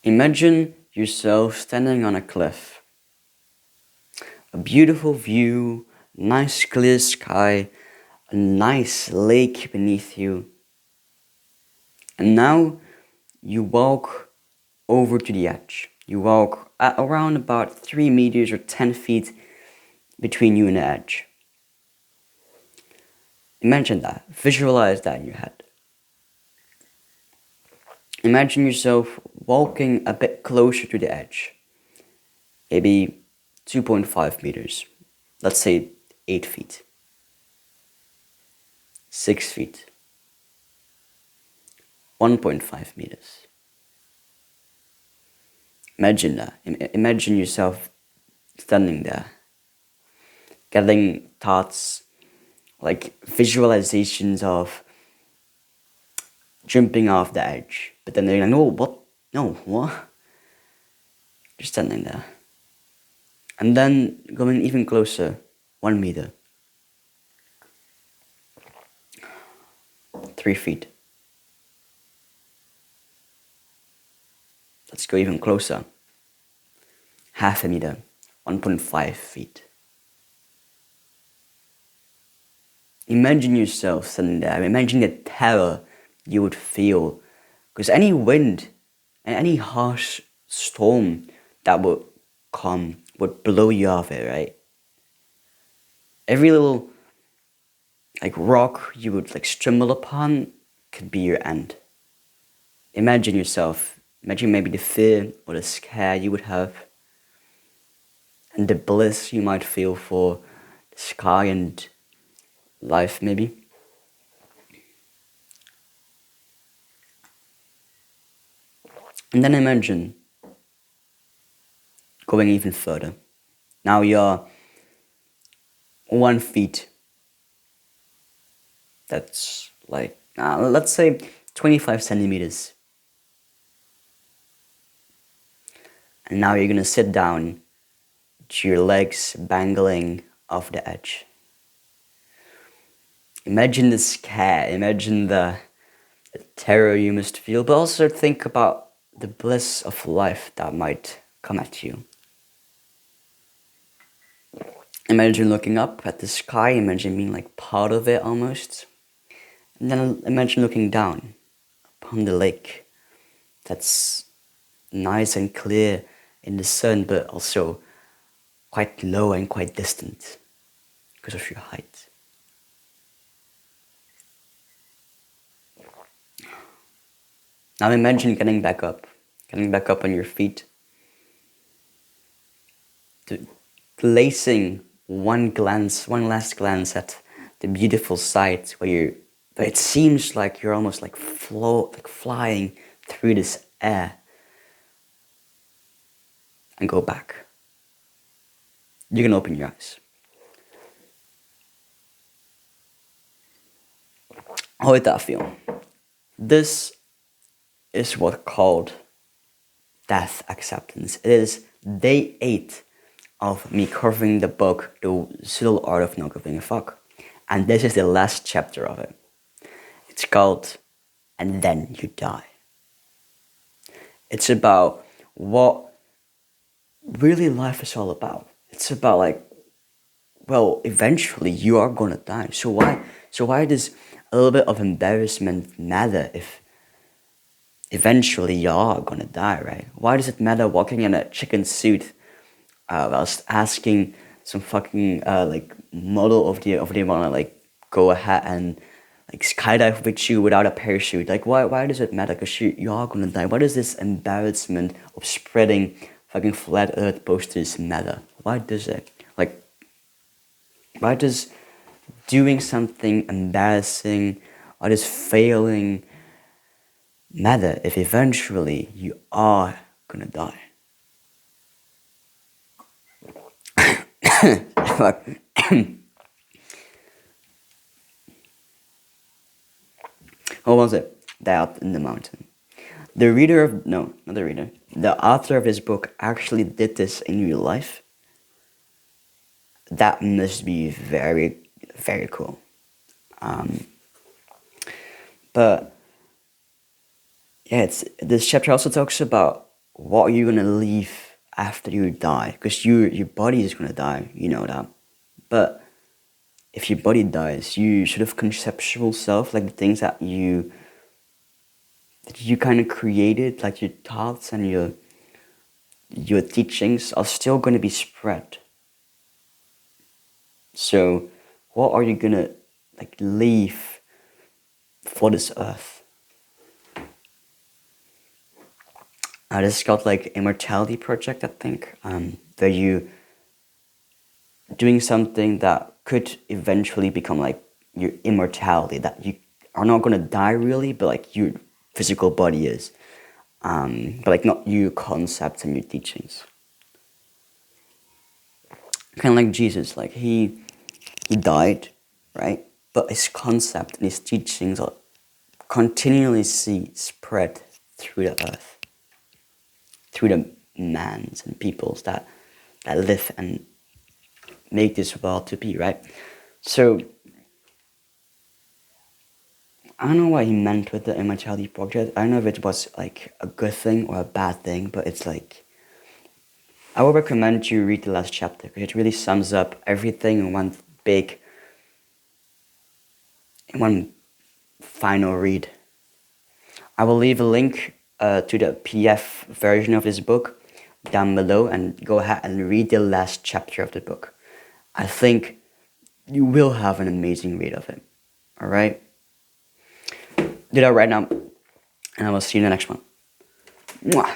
Imagine yourself standing on a cliff. A beautiful view, nice clear sky, a nice lake beneath you. And now you walk over to the edge. You walk at around about 3 meters or 10 feet between you and the edge. Imagine that. Visualize that in your head. Imagine yourself walking a bit closer to the edge. Maybe 2.5 meters. Let's say 8 feet. 6 feet. 1.5 meters. Imagine that. Imagine yourself standing there, getting thoughts like visualizations of jumping off the edge. But then they're like, no, what? No, what? Just standing there. And then going even closer, 1 meter. 3 feet. Let's go even closer. Half a meter. 1.5 feet. Imagine yourself standing there. Imagine the terror you would feel. Because any wind and any harsh storm that would come would blow you off it, right? Every little rock you would stumble upon could be your end. Imagine yourself. Imagine maybe the fear or the scare you would have. And the bliss you might feel for the sky and life, maybe. And then imagine going even further. Now you're 1 feet. That's let's say 25 centimeters. And now you're gonna sit down with your legs dangling off the edge. Imagine the scare, imagine the terror you must feel, but also think about the bliss of life that might come at you. Imagine looking up at the sky, imagine being part of it almost. And then imagine looking down upon the lake that's nice and clear in the sun, but also quite low and quite distant because of your height. Now imagine getting back up on your feet, placing one last glance at the beautiful sight where it seems like you're almost flying through this air, and go back. You can open your eyes. How did that feel? This is what called death acceptance. It is day 8 of me covering the book, The Subtle Art of Not Giving a Fuck. And this is the last chapter of it. It's called And Then You Die. It's about what really life is all about. It's about eventually you are gonna die. So why does a little bit of embarrassment matter if eventually you are gonna die, right? Why does it matter walking in a chicken suit whilst asking some fucking model of they wanna go ahead and skydive with you without a parachute? Why does it matter? Because you are gonna die. Why does this embarrassment of spreading fucking flat earth posters matter? Why does it? Why does doing something embarrassing, why does failing matter if eventually you are gonna die? Fuck. What was it? Doubt in the Mountain. The author of this book actually did this in real life. That must be very, very cool. But yeah, this chapter also talks about what are you gonna leave after you die? Because your body is gonna die, you know that. But if your body dies, you sort of conceptual self, like the things that you kind of created, like your thoughts and your teachings, are still gonna be spread. So, what are you gonna like leave for this earth? This is called like Immortality Project, I think. Where you doing something that could eventually become like your immortality, that you are not gonna die really, but like your physical body is. But like not your concepts and your teachings. Kind of like Jesus, like he died, right? But his concept and his teachings are continually spread through the earth, through the mans and peoples that live and make this world to be, right? So I don't know what he meant with the Immortality Project. I don't know if it was like a good thing or a bad thing, but it's like I would recommend you read the last chapter because it really sums up everything in one final read. I will leave a link to the PDF version of this book down below, and go ahead and read the last chapter of the book. I think you will have an amazing read of it. All right? Do that right now, and I will see you in the next one. Mwah.